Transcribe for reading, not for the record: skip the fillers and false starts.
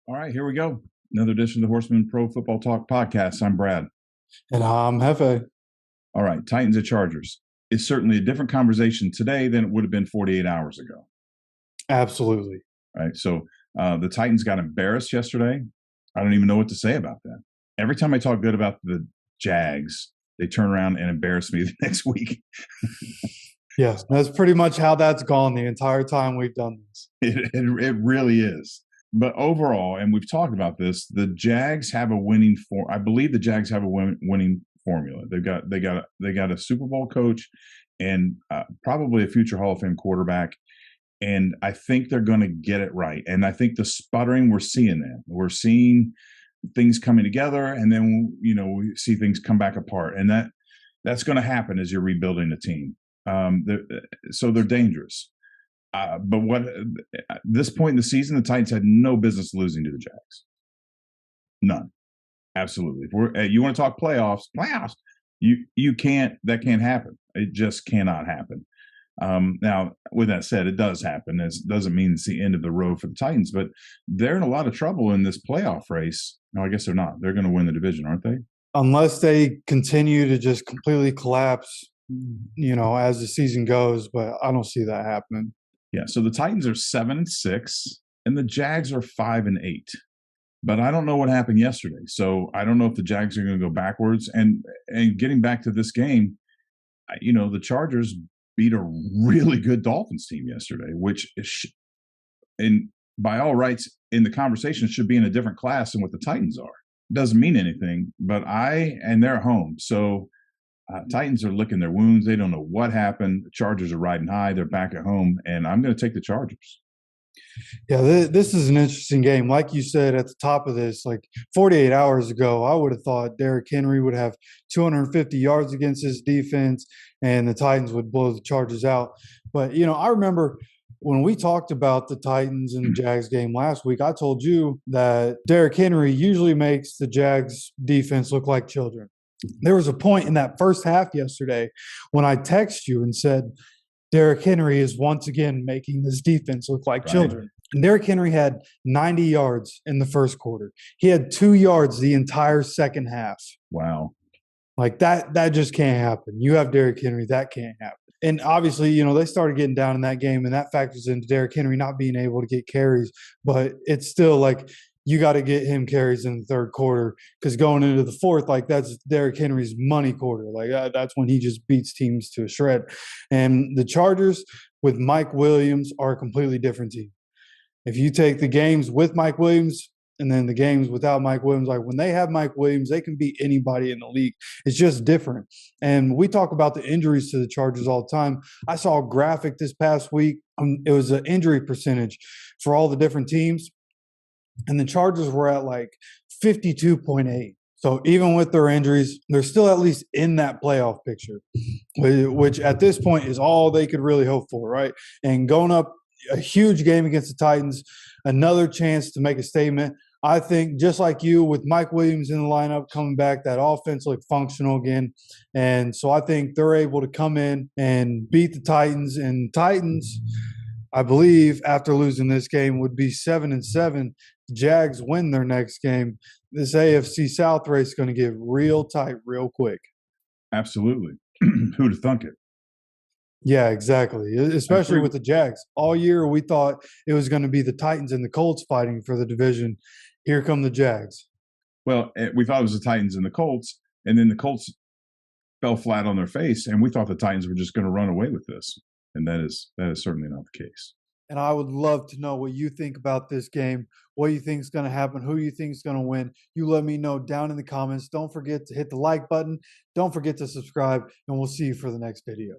All right, here we go. Another edition of the Horseman Pro Football Talk podcast. I'm Brad. And I'm Hefe. All right, Titans at Chargers is certainly a different conversation today than it would have been 48 hours ago. Absolutely. Right. So the Titans got embarrassed yesterday. I don't even know what to say about that. Every time I talk good about the Jags, they turn around and embarrass me the next week. Yes, that's pretty much how that's gone the entire time we've done this. It really is. But overall, and we've talked about this, the Jags have a winning I believe the Jags have a winning formula. They got a Super Bowl coach and probably a future Hall of Fame quarterback. And I think they're going to get it right. And I think the sputtering, we're seeing that. We're seeing things coming together, and then we see things come back apart. And that's going to happen as you're rebuilding a team. So they're dangerous. But at this point in the season, the Titans had no business losing to the Jags. None. Absolutely. If you want to talk playoffs, you can't. That can't happen. It just cannot happen. Now, with that said, it does happen. It doesn't mean it's the end of the road for the Titans, but they're in a lot of trouble in this playoff race. No, I guess they're not. They're going to win the division, aren't they? Unless they continue to just completely collapse, as the season goes, but I don't see that happening. Yeah, so the Titans are 7-6, and the Jags are 5-8. But I don't know what happened yesterday, so I don't know if the Jags are going to go backwards. And getting back to this game, the Chargers beat a really good Dolphins team yesterday, which by all rights in the conversation should be in a different class than what the Titans are. It doesn't mean anything, but they're at home. So Titans are licking their wounds. They don't know what happened. The Chargers are riding high. They're back at home, and I'm going to take the Chargers. Yeah, this is an interesting game. Like you said at the top of this, like 48 hours ago, I would have thought Derrick Henry would have 250 yards against his defense and the Titans would blow the Chargers out. But, I remember when we talked about the Titans and the Jags game last week, I told you that Derrick Henry usually makes the Jags defense look like children. There was a point in that first half yesterday when I texted you and said, Derrick Henry is once again making this defense look like children. And Derrick Henry had 90 yards in the first quarter. He had 2 yards the entire second half. Wow. Like that just can't happen. You have Derrick Henry, that can't happen. And obviously, they started getting down in that game, and that factors into Derrick Henry not being able to get carries. But it's still like you got to get him carries in the third quarter because going into the fourth, like that's Derrick Henry's money quarter. Like that's when he just beats teams to a shred. And the Chargers with Mike Williams are a completely different team. If you take the games with Mike Williams and then the games without Mike Williams, like when they have Mike Williams, they can beat anybody in the league. It's just different. And we talk about the injuries to the Chargers all the time. I saw a graphic this past week. It was an injury percentage for all the different teams. And the Chargers were at like 52.8. So even with their injuries, they're still at least in that playoff picture, which at this point is all they could really hope for, right? And going up a huge game against the Titans, another chance to make a statement. I think just like you with Mike Williams in the lineup coming back, that offense looked functional again. And so I think they're able to come in and beat the Titans. And Titans, I believe, after losing this game, would be 7-7. Jags win their next game. This AFC South race is going to get real tight real quick. Absolutely. Who'd have thunk it? Yeah, exactly. Especially with the Jags. All year we thought it was going to be the Titans and the Colts fighting for the division. Here come the Jags. Well, we thought it was the Titans and the Colts, and then the Colts fell flat on their face, and we thought the Titans were just going to run away with this. And that is certainly not the case. And I would love to know what you think about this game, what you think is going to happen, who you think is going to win. You let me know down in the comments. Don't forget to hit the like button. Don't forget to subscribe, and we'll see you for the next video.